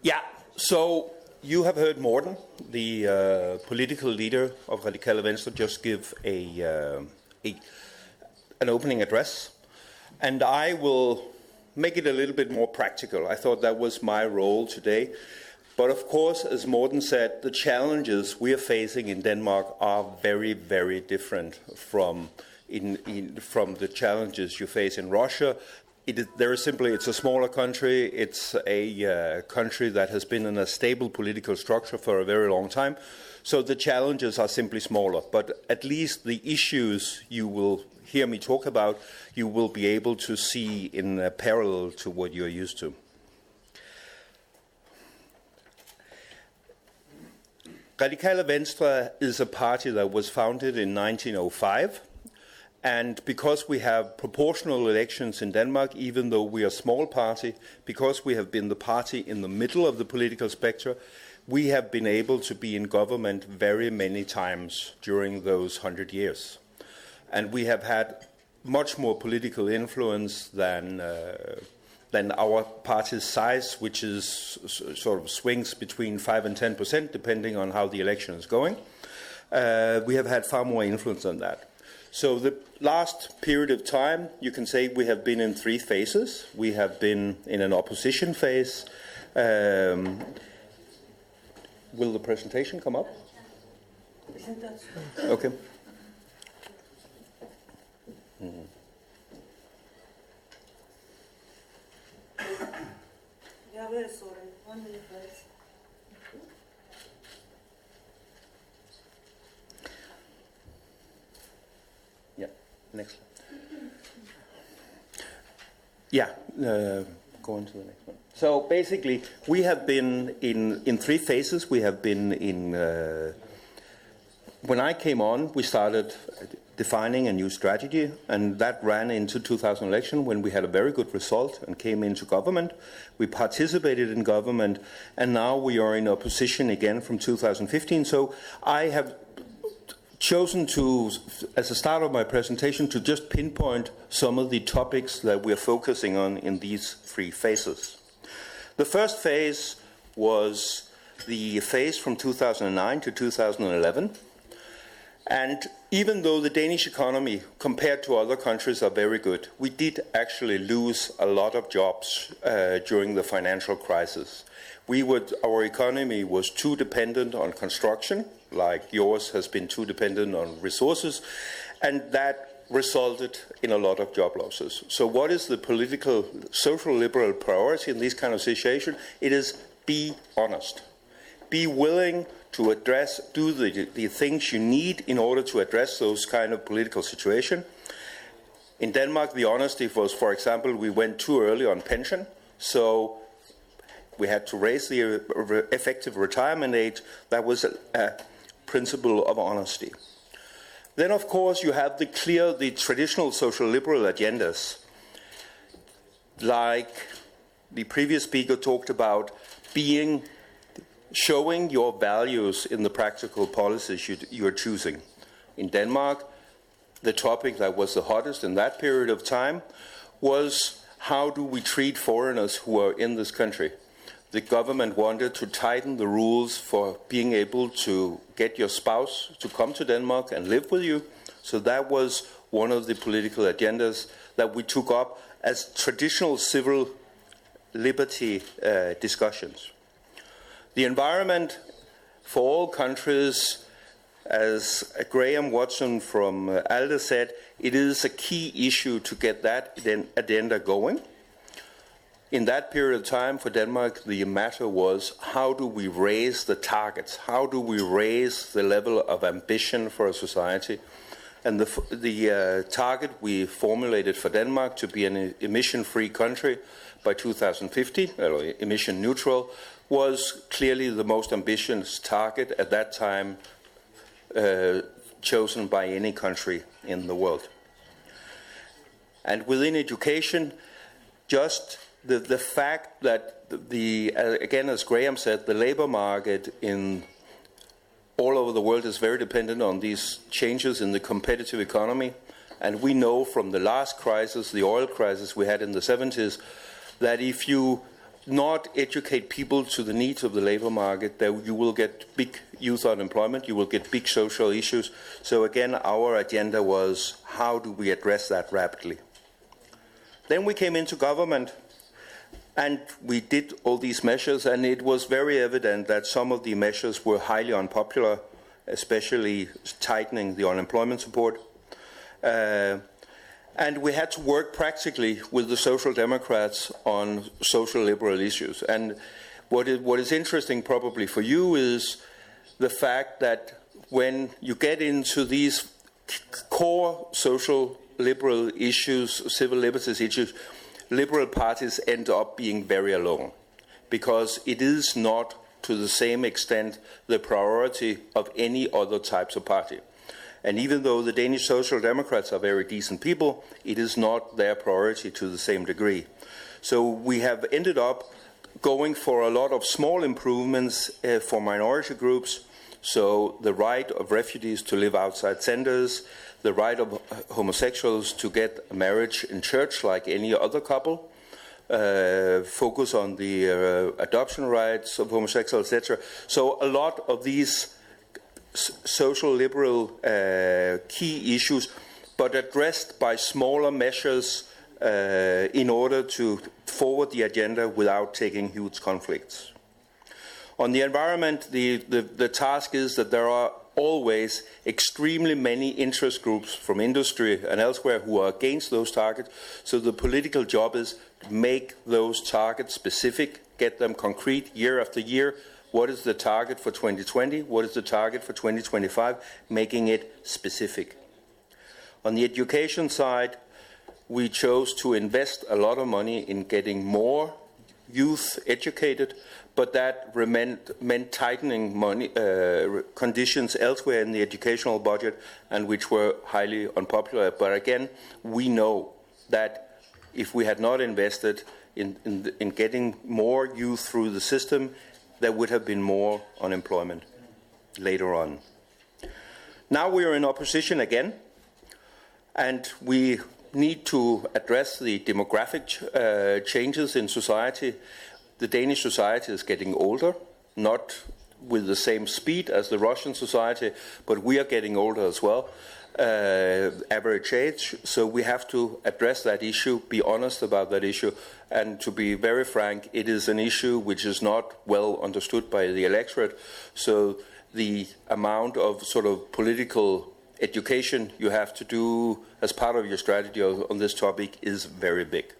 Yeah, so you have heard Morten, the political leader of Radikale Venstre, just give an opening address. And I will make it a little bit more practical. I thought that was my role today. But of course, as Morten said, the challenges we are facing in Denmark are very, very different from the challenges you face in Russia. It's a smaller country. It's a country that has been in a stable political structure for a very long time. So the challenges are simply smaller. But at least the issues you will hear me talk about, you will be able to see in parallel to what you're used to. Radikale Venstre is a party that was founded in 1905. And because we have proportional elections in Denmark, even though we are a small party, because we have been the party in the middle of the political spectrum, we have been able to be in government very many times during those 100 years. And we have had much more political influence than our party's size, which is sort of swings between 5 and 10%, depending on how the election is going. We have had far more influence than that. So the last period of time, you can say we have been in 3 phases. We have been in an opposition phase. Will the presentation come up? Okay. Yeah, very sorry. 1 minute, please. Yeah, next slide. Yeah, go on to the next one. So basically, we have been in 3 phases. We have been in... when I came on, we started defining a new strategy, and that ran into 2000 election when we had a very good result and came into government. We participated in government, and now we are in opposition again from 2015. So I have chosen to, as a start of my presentation, to just pinpoint some of the topics that we are focusing on in these 3 phases. The first phase was the phase from 2009 to 2011. And even though the Danish economy, compared to other countries, are very good, we did actually lose a lot of jobs during the financial crisis. Our economy was too dependent on construction, like yours has been too dependent on resources, and that resulted in a lot of job losses. So what is the political, social liberal priority in this kind of situation? It is be honest. Be willing to do the things you need in order to address those kind of political situation. In Denmark, the honesty was, for example, we went too early on pension, so we had to raise the effective retirement age. That was a principle of honesty. Then, of course, you have the traditional social liberal agendas, like the previous speaker talked about, showing your values in the practical policies you're choosing. In Denmark, the topic that was the hottest in that period of time was how do we treat foreigners who are in this country. The government wanted to tighten the rules for being able to get your spouse to come to Denmark and live with you. So that was one of the political agendas that we took up as traditional civil liberty discussions. The environment for all countries, as Graham Watson from ALDE said, it is a key issue to get that agenda going. In that period of time for Denmark, the matter was how do we raise the targets? How do we raise the level of ambition for a society? And the target we formulated for Denmark to be an emission-free country by 2050, emission neutral, was clearly the most ambitious target at that time chosen by any country in the world. And within education, just the fact that again, as Graham said, the labor market all over the world is very dependent on these changes in the competitive economy. And we know from the last crisis, the oil crisis we had in the 70s, that if you not educate people to the needs of the labor market, that you will get big youth unemployment, you will get big social issues. So again, our agenda was, how do we address that rapidly? Then we came into government, and we did all these measures, and it was very evident that some of the measures were highly unpopular, especially tightening the unemployment support. And we had to work practically with the Social Democrats on social liberal issues. And what is interesting probably for you is the fact that when you get into these core social liberal issues, civil liberties issues, liberal parties end up being very alone, because it is not to the same extent the priority of any other types of party. And even though the Danish Social Democrats are very decent people, it is not their priority to the same degree. So we have ended up going for a lot of small improvements for minority groups. So the right of refugees to live outside centers, the right of homosexuals to get marriage in church like any other couple, focus on the adoption rights of homosexuals, etc. So a lot of these social liberal key issues, but addressed by smaller measures in order to forward the agenda without taking huge conflicts. On the environment, the task is that there are always extremely many interest groups from industry and elsewhere who are against those targets. So the political job is to make those targets specific, get them concrete year after year. What is the target for 2020? What is the target for 2025? Making it specific. On the education side, we chose to invest a lot of money in getting more youth educated, but that meant tightening money, conditions elsewhere in the educational budget, and which were highly unpopular. But again, we know that if we had not invested in getting more youth through the system, there would have been more unemployment later on. Now we are in opposition again, and we need to address the demographic changes in society. The Danish society is getting older, not with the same speed as the Russian society, but we are getting older as well, average age. So we have to address that issue, be honest about that issue, and to be very frank, it is an issue which is not well understood by the electorate. So the amount of sort of political education you have to do as part of your strategy on this topic is very big.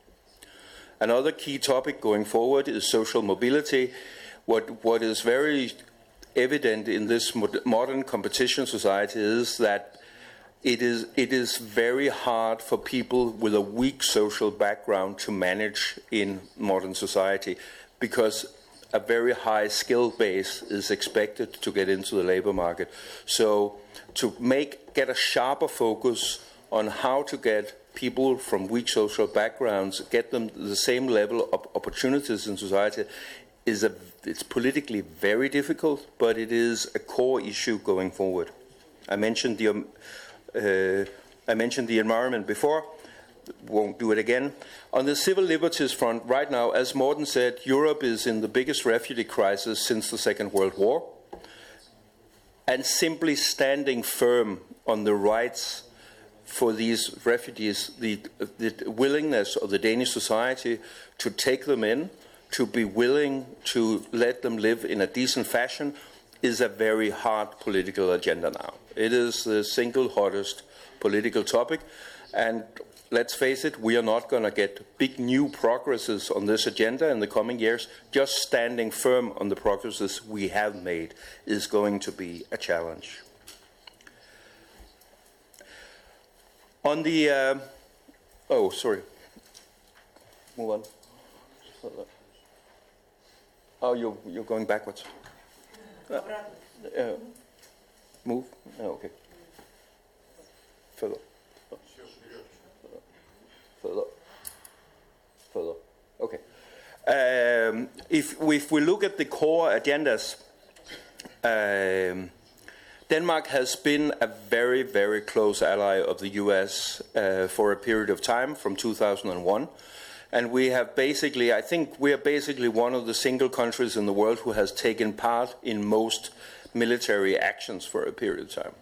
Another key topic going forward is social mobility. What is very evident in this modern competition society is that it is very hard for people with a weak social background to manage in modern society, because a very high skill base is expected to get into the labor market. So to get a sharper focus on how to get people from weak social backgrounds, get them the same level of opportunities in society, it's politically very difficult, but it is a core issue going forward. I mentioned the environment before, won't do it again. On the civil liberties front, right now, as Morten said, Europe is in the biggest refugee crisis since the Second World War, and simply standing firm on the rights for these refugees, the willingness of the Danish society to take them in, to be willing to let them live in a decent fashion, is a very hard political agenda now. It is the single hottest political topic, and let's face it, we are not going to get big new progresses on this agenda in the coming years. Just standing firm on the progresses we have made is going to be a challenge. On the, oh, sorry. Move on. Oh, you're going backwards. Move? Oh, okay. Further. Further. Okay. If we look at the core agendas, Denmark has been a very, very close ally of the US for a period of time, from 2001. And we have basically, I think we are basically one of the single countries in the world who has taken part in most military actions for a period of time.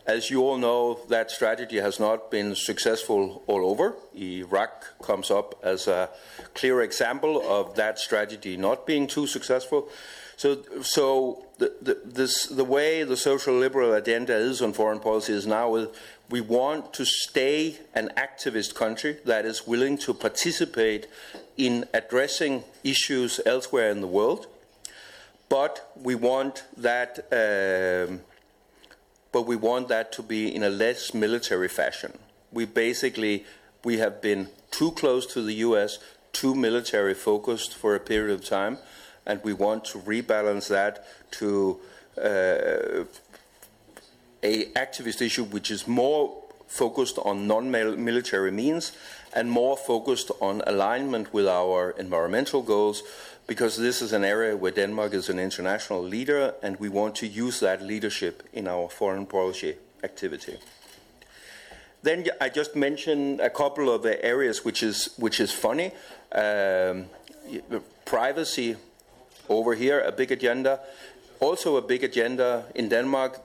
As you all know, that strategy has not been successful all over. Iraq comes up as a clear example of that strategy not being too successful. So the way the social liberal agenda is on foreign policy is now we want to stay an activist country that is willing to participate in addressing issues elsewhere in the world, but we want that. But we want that to be in a less military fashion. We have been too close to the US, too military focused for a period of time, and we want to rebalance that to a activist issue which is more focused on non-military means and more focused on alignment with our environmental goals, because this is an area where Denmark is an international leader, and we want to use that leadership in our foreign policy activity. Then I just mentioned a couple of the areas which is funny. Privacy over here, a big agenda. Also a big agenda in Denmark.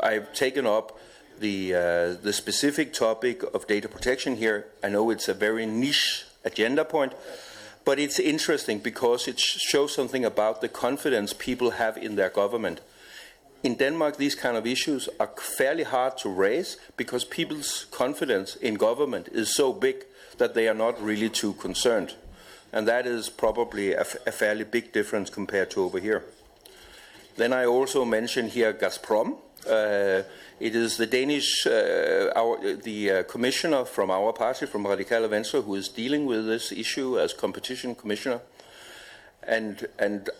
I've taken up the specific topic of data protection here. I know it's a very niche agenda point, but it's interesting because it shows something about the confidence people have in their government. In Denmark, these kind of issues are fairly hard to raise because people's confidence in government is so big that they are not really too concerned. And that is probably a fairly big difference compared to over here. Then I also mentioned here Gazprom. It is the Danish, the commissioner from our party, from Radikale Venstre, who is dealing with this issue as competition commissioner. And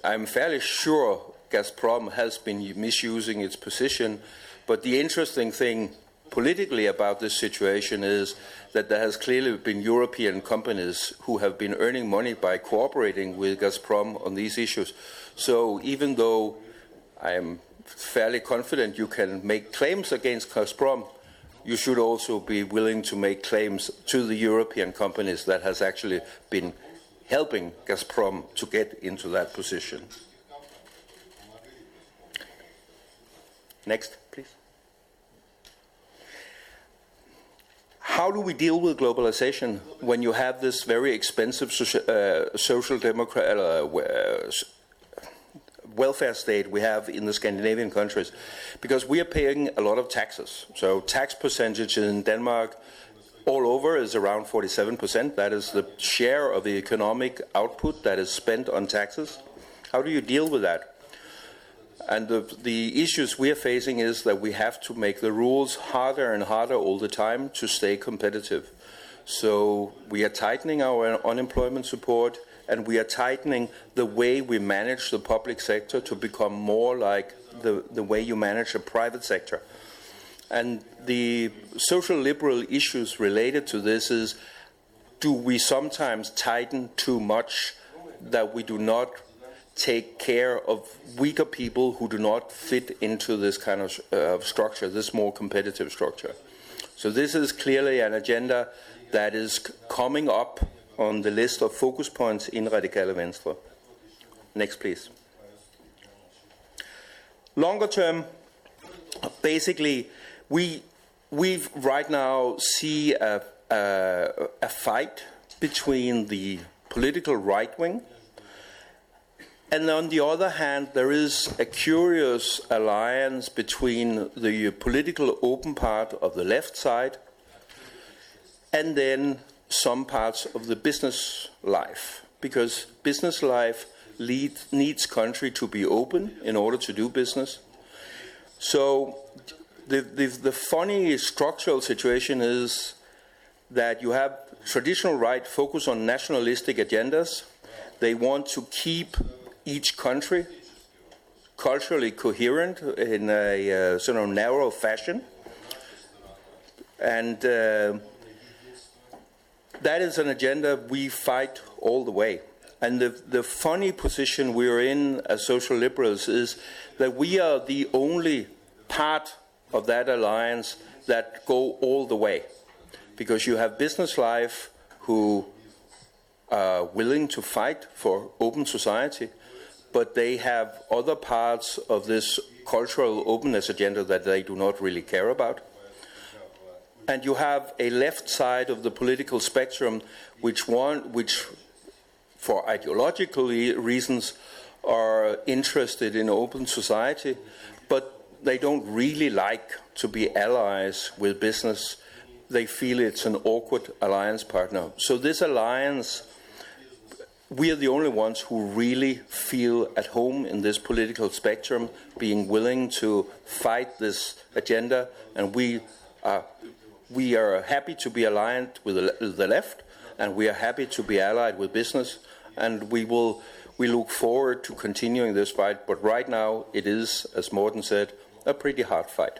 I'm fairly sure Gazprom has been misusing its position. But the interesting thing politically about this situation is that there has clearly been European companies who have been earning money by cooperating with Gazprom on these issues. So even though I am fairly confident you can make claims against Gazprom, you should also be willing to make claims to the European companies that has actually been helping Gazprom to get into that position. Next, please. How do we deal with globalization when you have this very expensive social democrat welfare state we have in the Scandinavian countries? Because we are paying a lot of taxes. So tax percentage in Denmark all over is around 47%. That is the share of the economic output that is spent on taxes. How do you deal with that? And the issues we are facing is that we have to make the rules harder and harder all the time to stay competitive. So we are tightening our unemployment support, and we are tightening the way we manage the public sector to become more like the way you manage a private sector. And the social liberal issues related to this is, do we sometimes tighten too much that we do not take care of weaker people who do not fit into this kind of structure, this more competitive structure? So this is clearly an agenda that is coming up on the list of focus points in Radikale Venstre. Next, please. Longer term, basically, we right now see a fight between the political right wing, and on the other hand, there is a curious alliance between the political open part of the left side and then some parts of the business life, because business life needs country to be open in order to do business. So the funny structural situation is that you have traditional right focus on nationalistic agendas. They want to keep each country culturally coherent in a sort of narrow fashion. And that is an agenda we fight all the way. And the funny position we're in as social liberals is that we are the only part of that alliance that go all the way. Because you have business life who are willing to fight for open society, but they have other parts of this cultural openness agenda that they do not really care about. And you have a left side of the political spectrum which for ideological reasons are interested in open society, but they don't really like to be allies with business. They feel it's an awkward alliance partner. So this alliance, we are the only ones who really feel at home in this political spectrum, being willing to fight this agenda, and we are happy to be aligned with the left, and we are happy to be allied with business, and we look forward to continuing this fight. But right now, it is, as Morten said, a pretty hard fight.